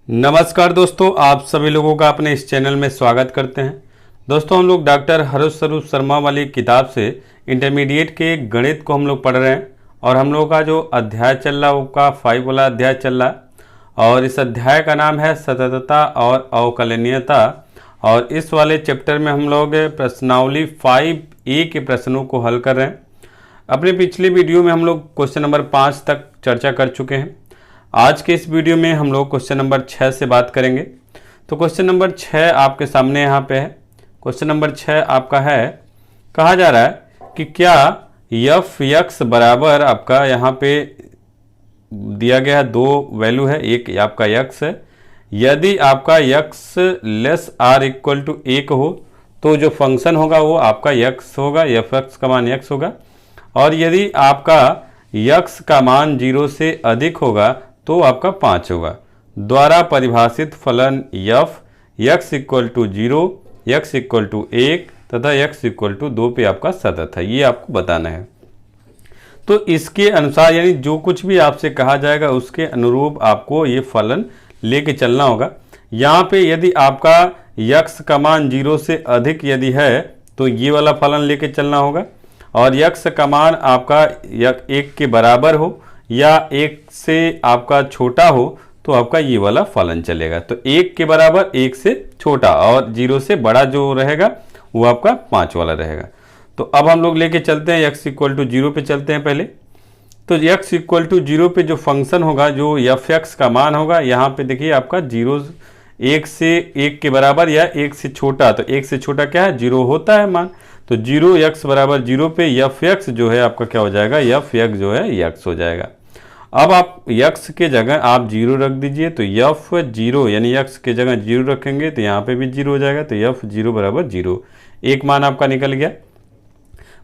नमस्कार दोस्तों, आप सभी लोगों का अपने इस चैनल में स्वागत करते हैं। दोस्तों, हम लोग डॉक्टर हर्ष स्वरूप शर्मा वाली किताब से इंटरमीडिएट के गणित को हम लोग पढ़ रहे हैं और हम लोगों का जो अध्याय चल रहा है वो का 5 वाला अध्याय चल रहा है और इस अध्याय का नाम है सततता और अवकलनीयता। और इस वाले चैप्टर में हम लोग प्रश्नावली 5A के प्रश्नों को हल कर रहे हैं। अपने पिछले वीडियो में हम लोग क्वेश्चन नंबर 5 तक चर्चा कर चुके हैं। आज के इस वीडियो में हम लोग क्वेश्चन नंबर 6 से बात करेंगे। तो क्वेश्चन नंबर 6 आपके सामने यहाँ पे है। क्वेश्चन नंबर 6 आपका है, कहा जा रहा है कि क्या एफ एक्स बराबर आपका यहाँ पे दिया गया है, दो वैल्यू है, एक आपका एक्स है। यदि आपका X less or equal to 1 हो तो जो फंक्शन होगा वो आपका एक्स होगा, एफ एक्स का मान एक्स होगा। और यदि आपका एक्स का मान 0 से अधिक होगा तो आपका 5 होगा। द्वारा परिभाषित फलन F X equal to 0, X equal to 1 तथा एक्स इक्वल टू 2 पे आपका सतत है, ये आपको बताना है। तो इसके अनुसार यानी जो कुछ भी आपसे कहा जाएगा उसके अनुरूप आपको ये फलन लेके चलना होगा। यहाँ पे यदि आपका एक्स का मान 0 से अधिक यदि है तो ये वाला फलन लेके चलना होगा, और एक्स का मान आपका 1 के बराबर हो या 1 से आपका छोटा हो तो आपका ये वाला फलन चलेगा। तो 1 के बराबर 1 से छोटा और 0 से बड़ा जो रहेगा वो आपका 5 वाला रहेगा। तो अब हम लोग लेके चलते हैं x इक्वल टू 0 पे चलते हैं पहले। तो x इक्वल टू 0 पे जो फंक्शन होगा, जो एफ एक्स का मान होगा, यहाँ पे देखिए आपका 0 1 से 1 के बराबर या 1 से छोटा। तो 1 से छोटा क्या है, 0 होता है मान। तो 0 x बराबर 0 पे एफ एक्स जो है आपका क्या हो जाएगा, एफ एक्स जो है x हो जाएगा। अब आप x के जगह आप 0 रख दीजिए, तो एफ 0 यानी x के जगह 0 रखेंगे तो यहाँ पे भी 0 हो जाएगा। तो एफ 0 बराबर 0, एक मान आपका निकल गया।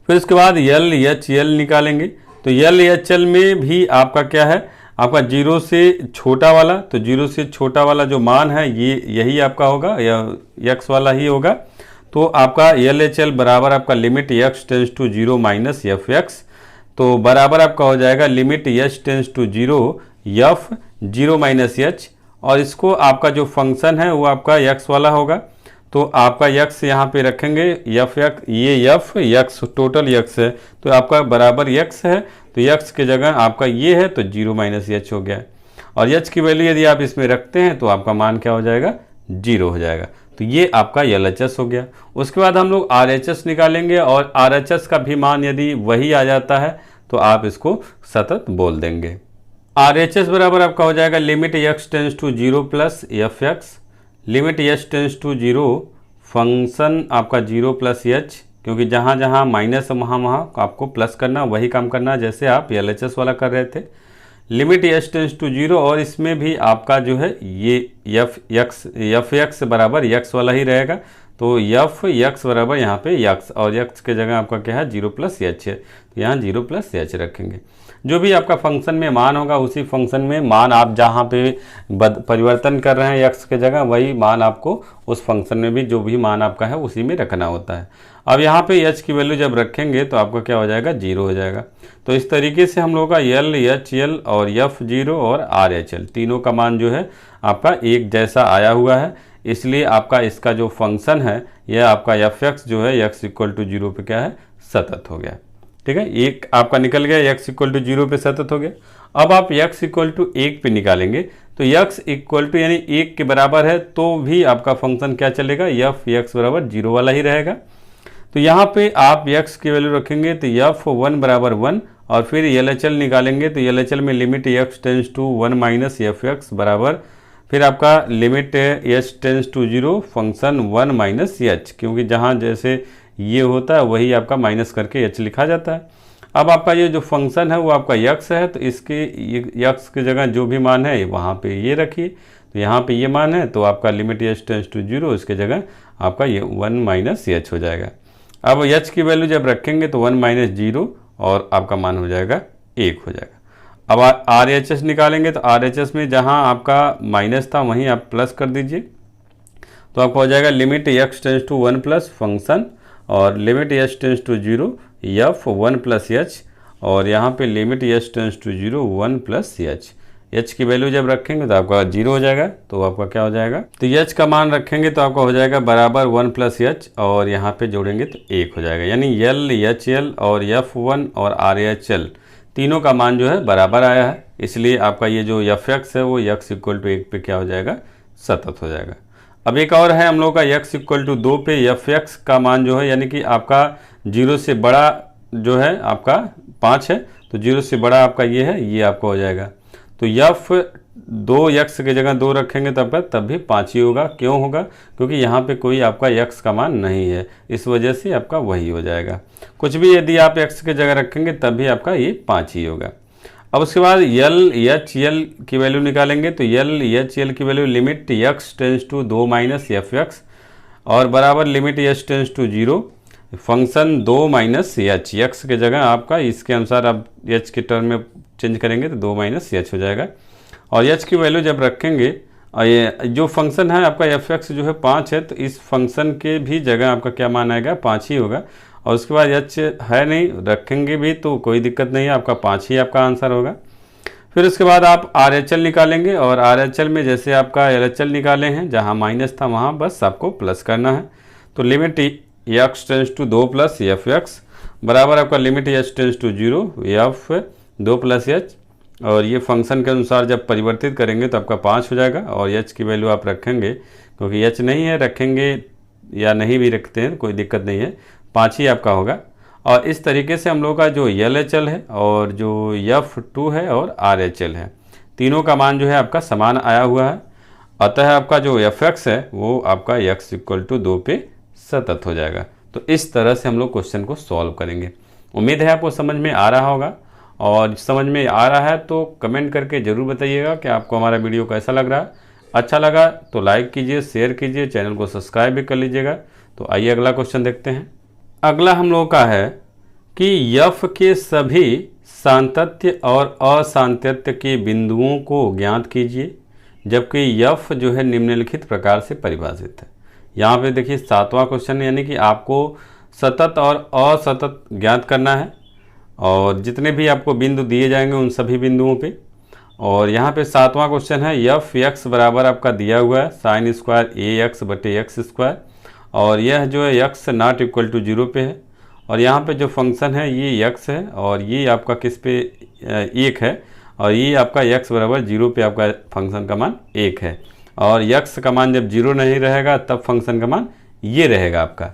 फिर उसके बाद एल एच एल निकालेंगे। तो एल एच एल में भी आपका क्या है, आपका 0 से छोटा वाला। तो 0 से छोटा वाला जो मान है ये यही आपका होगा, या x वाला ही होगा। तो आपका एल एच एल बराबर आपका limit x tends to 0 minus F X, तो बराबर आपका हो जाएगा limit H tends to 0 F 0 minus H. और इसको आपका जो फंक्शन है वो आपका x वाला होगा। तो आपका x यहाँ पे रखेंगे, एफ एक्स, ये एफ एक्स टोटल x है तो आपका बराबर x है। तो x के जगह आपका ये है तो 0 माइनस एच हो गया। और h की वैल्यू यदि आप इसमें रखते हैं तो आपका मान क्या हो जाएगा, 0 हो जाएगा। तो ये आपका LHS हो गया। उसके बाद हम लोग RHS निकालेंगे, और RHS का भी मान यदि वही आ जाता है तो आप इसको सतत बोल देंगे। RHS बराबर आपका हो जाएगा limit x tends to 0 plus F X, limit h tends to 0 function आपका 0 प्लस h, क्योंकि जहाँ जहाँ माइनस वहाँ आपको प्लस करना, वही काम करना जैसे आप LHS वाला कर रहे थे। लिमिट h टेंस टू 0, और इसमें भी आपका जो है ये एफ एक्स बराबर x वाला ही रहेगा। तो एफ एक्स बराबर यहाँ पे x, और x के जगह आपका क्या है, 0 प्लस एच है। तो यहाँ 0 प्लस एच रखेंगे। जो भी आपका फंक्शन में मान होगा उसी फंक्शन में मान आप जहाँ पे परिवर्तन कर रहे हैं x के जगह, वही मान आपको उस फंक्शन में भी जो भी मान आपका है उसी में रखना होता है। अब यहाँ पे h की वैल्यू जब रखेंगे तो आपका क्या हो जाएगा, 0 हो जाएगा। तो इस तरीके से हम लोग का एल एच एल और एफ 0 और आर एच एल तीनों का मान जो है आपका एक जैसा आया हुआ है। इसलिए आपका इसका जो फंक्शन है यह आपका एफ एक्स जो है x इक्वल टू 0 पे क्या है, सतत हो गया। ठीक है, एक आपका निकल गया, x इक्वल टू 0 पे सतत हो गया। अब आप x इक्वल टू 1 पे निकालेंगे। तो x इक्वल टू यानी 1 के बराबर है तो भी आपका फंक्शन क्या चलेगा, एफ एक्स बराबर 0 वाला ही रहेगा। तो यहाँ पे आप x की वैल्यू रखेंगे तो एफ 1 बराबर 1, और फिर LHL निकालेंगे। तो LHL में limit x tends to 1 minus F X बराबर, फिर आपका limit h tends to 0 function 1 minus H, क्योंकि जहाँ जैसे ये होता है वही आपका माइनस करके h लिखा जाता है। अब आपका ये जो फंक्शन है वो आपका x है, तो इसके x की जगह जो भी मान है वहाँ पे ये रखिए। तो यहाँ पे ये मान है तो आपका लिमिट h टेंस टू 0, इसके जगह आपका ये 1 माइनस एच हो जाएगा। अब h की वैल्यू जब रखेंगे तो 1 माइनस 0 और आपका मान हो जाएगा 1 हो जाएगा। अब RHS निकालेंगे। तो RHS में जहाँ आपका माइनस था वहीं आप प्लस कर दीजिए। तो आपका हो जाएगा limit x tends to 1 plus function, और limit h tends to 0 f 1 plus h, और यहाँ पे limit h tends to 0 1 plus h. H की वैल्यू जब रखेंगे तो आपका 0 हो जाएगा, तो आपका क्या हो जाएगा, तो एच का मान रखेंगे तो आपका हो जाएगा बराबर 1 + एच और यहाँ पे जोड़ेंगे तो 1 हो जाएगा। यानी यल, एच एल और F1 और आर एच एल तीनों का मान जो है बराबर आया है, इसलिए आपका ये जो एफ एक्स है वो x = 1 पे क्या हो जाएगा, सतत हो जाएगा। अब एक और है हम लोग का x = 2 पे एफ एक्स का मान जो है, यानी कि आपका 0 से बड़ा जो है आपका 5 है, तो 0 से बड़ा आपका ये है, ये आपका हो जाएगा। तो यफ 2x की जगह 2 रखेंगे तब भी 5 ही होगा। क्यों होगा, क्योंकि यहाँ पे कोई आपका x का मान नहीं है, इस वजह से आपका वही हो जाएगा। कुछ भी यदि आप x की जगह रखेंगे तब भी आपका ये 5 ही होगा। अब उसके बाद यल, एच एल की वैल्यू निकालेंगे, तो यल, एच एल की value limit x tends to 2 - F X और बराबर limit h tends to 0 function 2 - H, X की जगह आपका इसके अनुसार आप एच के टर्म में चेंज करेंगे तो 2 - एच हो जाएगा। और एच की वैल्यू जब रखेंगे, ये जो फंक्शन है आपका एफ एक्स जो है 5 है, तो इस फंक्शन के भी जगह आपका क्या मान आएगा, 5 ही होगा। और उसके बाद एच है नहीं, रखेंगे भी तो कोई दिक्कत नहीं है, आपका 5 ही आपका आंसर होगा। फिर उसके बाद आप आर एच एल निकालेंगे और आर एच एल में जैसे आपका एल एच एल निकाले हैं, जहाँ माइनस था वहाँ बस आपको प्लस करना है। तो limit x tends to 2 + F X बराबर आपका limit h tends to 0 F 2 + H, और ये फंक्शन के अनुसार जब परिवर्तित करेंगे तो आपका 5 हो जाएगा। और h की वैल्यू आप रखेंगे, क्योंकि h नहीं है, रखेंगे या नहीं भी रखते हैं कोई दिक्कत नहीं है, 5 ही आपका होगा। और इस तरीके से हम लोग का जो एल एच एल है और जो F2 है और आर एच एल है, तीनों का मान जो है आपका समान आया हुआ है। अतः आपका जो एफ एक्स है वो आपका x = 2 पे सतत हो जाएगा। तो इस तरह से हम लोग क्वेश्चन को सॉल्व करेंगे। उम्मीद है आपको समझ में आ रहा होगा, और समझ में आ रहा है तो कमेंट करके ज़रूर बताइएगा कि आपको हमारा वीडियो कैसा लग रहा है। अच्छा लगा तो लाइक कीजिए, शेयर कीजिए, चैनल को सब्सक्राइब भी कर लीजिएगा। तो आइए अगला क्वेश्चन देखते हैं। अगला हम लोग का है कि यफ के सभी सातत्य और असातत्य के बिंदुओं को ज्ञात कीजिए, जबकि यफ जो है निम्नलिखित प्रकार से परिभाषित है। यहाँ पे देखिए 7वां क्वेश्चन, यानी कि आपको सतत और असतत ज्ञात करना है, और जितने भी आपको बिंदु दिए जाएंगे उन सभी बिंदुओं पे। और यहाँ पे 7वां क्वेश्चन है, एफ एक्स बराबर आपका दिया हुआ है sin² ax/x², और यह जो है x ≠ 0 पे है। और यहाँ पे जो फंक्शन है ये x है, और ये आपका किस पे 1 है, और ये आपका x = 0 पे आपका फंक्शन का मान 1 है। और x का मान जब 0 नहीं रहेगा तब फंक्शन का मान ये रहेगा आपका।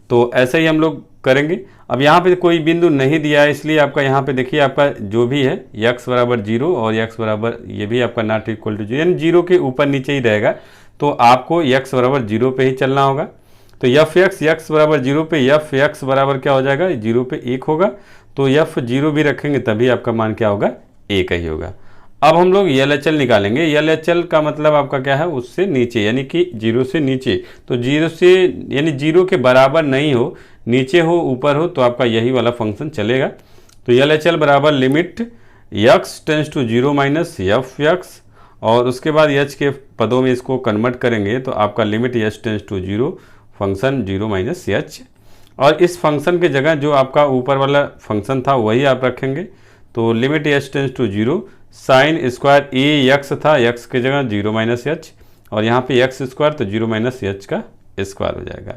तो ऐसे ही हम लोग करेंगे। अब यहाँ पे कोई बिंदु नहीं दिया है, इसलिए आपका यहाँ पे देखिए आपका जो भी है x = 0 और x बराबर ये भी आपका ≠ 0, यानी 0 के ऊपर नीचे ही रहेगा। तो आपको x = 0 पे ही चलना होगा। तो एफ एक्स x = 0 पे एफ एक्स बराबर क्या हो जाएगा, 0 पे 1 होगा। तो एफ 0 भी रखेंगे तभी आपका मान क्या होगा, 1 ही होगा। अब हम लोग एल एच एल निकालेंगे। एल एच एल का मतलब आपका क्या है, उससे नीचे, यानी कि 0 से नीचे। तो 0 से यानी 0 के बराबर नहीं हो, नीचे हो ऊपर हो, तो आपका यही वाला फंक्शन चलेगा। तो एल एच एल बराबर limit x tends to 0 - F X, और उसके बाद h के पदों में इसको कन्वर्ट करेंगे तो आपका limit h tends to 0 function 0 - h। और इस फंक्शन के जगह जो आपका ऊपर वाला फंक्शन था वही आप रखेंगे। तो limit h tends to 0 sin² ax था, x की जगह 0 - h, और यहाँ पे x² तो 0 - h का स्क्वायर हो जाएगा।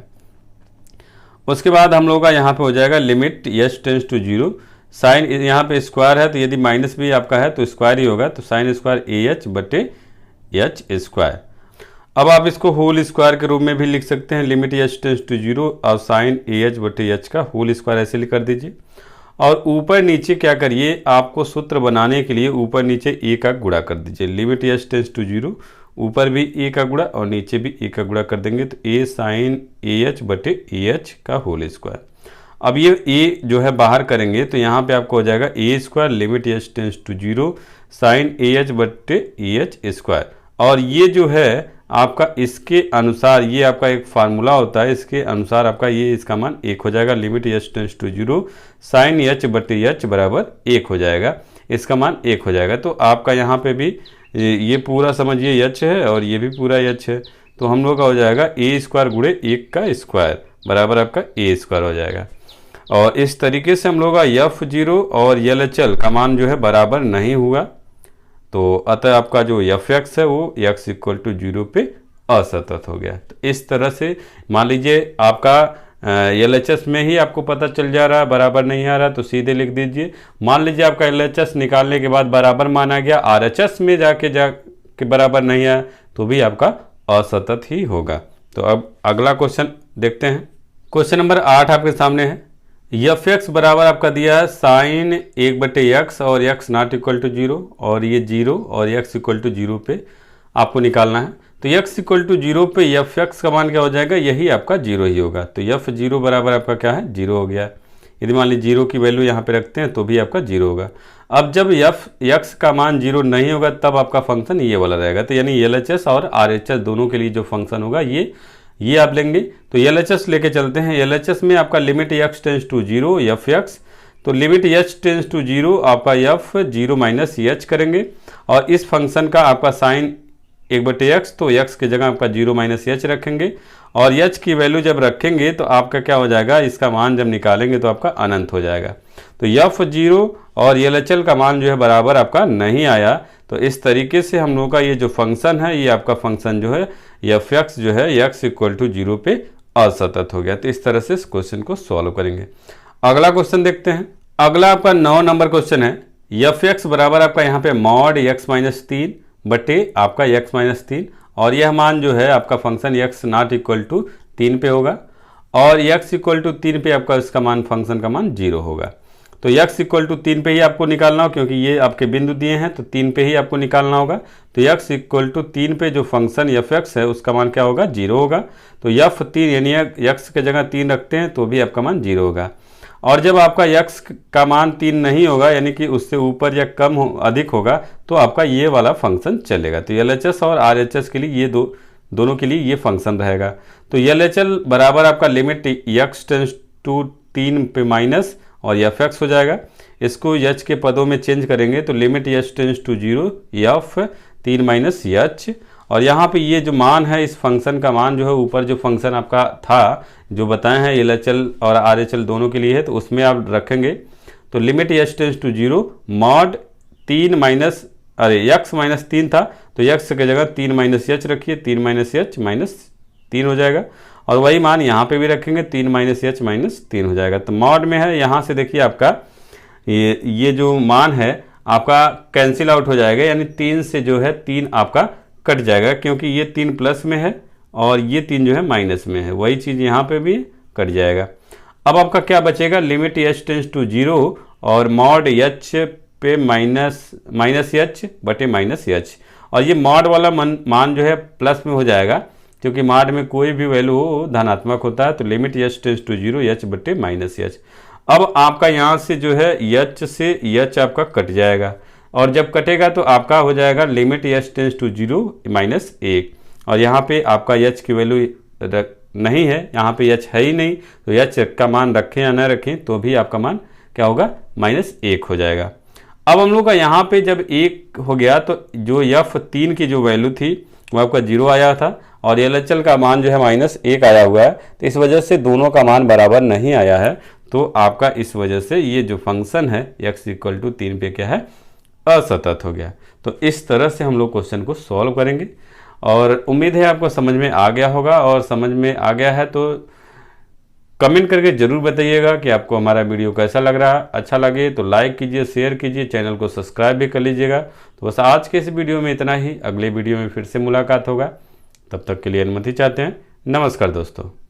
उसके बाद हम लोग का यहाँ पे हो जाएगा limit h tends to 0 sine, यहाँ पे स्क्वायर है तो यदि माइनस भी आपका है तो स्क्वायर ही होगा, तो sin² ah/h²। अब आप इसको होल स्क्वायर के रूप में भी लिख सकते हैं, लिमिट h टेंस टू 0 और sin ah/h का होल स्क्वायर ऐसे लिख कर दीजिए। और ऊपर नीचे क्या करिए, आपको सूत्र बनाने के लिए ऊपर नीचे a का गुणा कर दीजिए। लिमिट h टेंस टू 0, ऊपर भी a का गुणा और नीचे भी a का गुणा कर देंगे, तो a sin ah/ah का होल स्क्वायर। अब ये a जो है बाहर करेंगे तो यहाँ पे आपको हो जाएगा a² limit h tends to 0 sin ah/ah²। और ये जो है आपका इसके अनुसार, ये आपका एक फार्मूला होता है, इसके अनुसार आपका ये इसका मान 1 हो जाएगा। Limit h tends to 0 sin h/h बराबर 1 हो जाएगा, इसका मान 1 हो जाएगा। तो आपका यहाँ पे भी ये पूरा समझिए h है और ये भी पूरा h है, तो हम लोग का हो जाएगा a² गुणे 1 का स्क्वायर बराबर आपका a² हो जाएगा। और इस तरीके से हम लोग का F0 और LHL का मान जो है बराबर नहीं हुआ, तो अतः आपका जो एफ एक्स है वो x इक्वल टू 0 पे असतत हो गया। तो इस तरह से मान लीजिए आपका LHS में ही आपको पता चल जा रहा है बराबर नहीं आ रहा, तो सीधे लिख दीजिए। मान लीजिए आपका LHS निकालने के बाद बराबर माना गया, RHS में जाके बराबर नहीं आया, तो भी आपका असतत ही होगा। तो अब अगला क्वेश्चन देखते हैं। क्वेश्चन नंबर 8 आपके सामने है। एफ एक्स बराबर आपका दिया है साइन 1/x और x नॉट इक्वल टू 0, और ये 0 और x इक्वल टू 0 पे आपको निकालना है। तो x इक्वल टू 0 पे एफ एक्स का मान क्या हो जाएगा, यही आपका 0 ही होगा। तो एफ 0 बराबर आपका क्या है, 0 हो गया। यदि मान लीजिए 0 की वैल्यू यहाँ पे रखते हैं तो भी आपका 0 होगा। अब जब एफ एक्स का मान 0 नहीं होगा तब आपका फंक्शन ये वाला रहेगा। तो यानी LHS और RHS दोनों के लिए जो फंक्शन होगा ये आप लेंगे। तो LHS लेके चलते हैं। LHS में आपका limit x tends to 0 F X, तो लिमिट h टेंस टू 0 आपका f 0 माइनस h करेंगे, और इस फंक्शन का आपका साइन 1/x, तो x की जगह आपका 0 माइनस h रखेंगे, और h की वैल्यू जब रखेंगे तो आपका क्या हो जाएगा, इसका मान जब निकालेंगे तो आपका अनंत हो जाएगा। तो f 0 और LHS का मान जो है बराबर आपका नहीं आया। तो इस तरीके से हम लोगों का ये जो फंक्शन है, ये आपका फंक्शन जो है एफ एक्स जो है x इक्वल टू 0 पे असतत हो गया। तो इस तरह से इस क्वेश्चन को सॉल्व करेंगे। अगला क्वेश्चन देखते हैं। अगला आपका 9 नंबर क्वेश्चन है। एफ एक्स बराबर आपका यहाँ पे मॉड x माइनस 3 बटे आपका x माइनस 3, और यह मान जो है आपका function x not equal to 3 पे होगा, और x इक्वल टू 3 पे आपका इसका मान फंक्शन का मान 0 होगा। तो x इक्वल टू 3 पे ही आपको निकालना हो, क्योंकि ये आपके बिंदु दिए हैं, तो 3 पे ही आपको निकालना होगा। तो x इक्वल टू 3 पे जो फंक्शन एफ एक्स है उसका मान क्या होगा, 0 होगा। तो एफ 3 यानी x के जगह 3 रखते हैं तो भी आपका मान 0 होगा। और जब आपका x का मान 3 नहीं होगा, यानी कि उससे ऊपर या कम अधिक होगा, तो आपका ये वाला फंक्शन चलेगा। तो LHS और RHS के लिए ये दोनों के लिए ये फंक्शन रहेगा। तो LHS बराबर आपका लिमिट x टेंस टू 3 पे माइनस और एफ एक्स हो जाएगा। इसको h के पदों में चेंज करेंगे तो limit h tends to 0 F 3 minus h, और यहाँ पे ये जो मान है इस फंक्शन का मान जो है ऊपर जो फंक्शन आपका था जो बताए हैं LHS और RHS दोनों के लिए है, तो उसमें आप रखेंगे। तो limit h tends to 0 mod 3 minus x minus 3 था, तो x की जगह 3 माइनस h रखिए, 3 माइनस h माइनस 3 हो जाएगा, और वही मान यहाँ पे भी रखेंगे, 3 माइनस h माइनस 3 हो जाएगा। तो मॉड में है, यहाँ से देखिए आपका ये जो मान है आपका कैंसिल आउट हो जाएगा, यानी 3 से जो है 3 आपका कट जाएगा, क्योंकि ये 3 प्लस में है और ये 3 जो है माइनस में है, वही चीज़ यहाँ पे भी कट जाएगा। अब आपका क्या बचेगा, लिमिट h टेंस टू 0 और मॉड h पे माइनस h बटे माइनस h, और ये मॉड वाला मान जो है प्लस में हो जाएगा, क्योंकि मॉड में कोई भी वैल्यू धनात्मक होता है। तो limit h tends to 0 h बटे माइनस h। अब आपका यहाँ से जो है h से h आपका कट जाएगा, और जब कटेगा तो आपका हो जाएगा limit h tends to 0 minus 1, और यहाँ पे आपका h की वैल्यू नहीं है, यहाँ पे h है ही नहीं, तो h का मान रखें या न रखें तो भी आपका मान क्या होगा, माइनस 1 हो जाएगा। अब हम लोग का यहाँ पे जब 1 हो गया तो जो f3 की जो वैल्यू थी वो आपका 0 आया था, और LHS का मान जो है माइनस 1 आया हुआ है, तो इस वजह से दोनों का मान बराबर नहीं आया है। तो आपका इस वजह से ये जो फंक्शन है x इक्वल टू 3 पे क्या है, असतत हो गया। तो इस तरह से हम लोग क्वेश्चन को सॉल्व करेंगे, और उम्मीद है आपको समझ में आ गया होगा, और समझ में आ गया है तो कमेंट करके ज़रूर बताइएगा कि आपको हमारा वीडियो कैसा लग रहा है। अच्छा लगे तो लाइक कीजिए, शेयर कीजिए, चैनल को सब्सक्राइब भी कर लीजिएगा। तो बस आज के इस वीडियो में इतना ही, अगले वीडियो में फिर से मुलाकात होगा, तब तक के लिए अनुमति चाहते हैं। नमस्कार दोस्तों।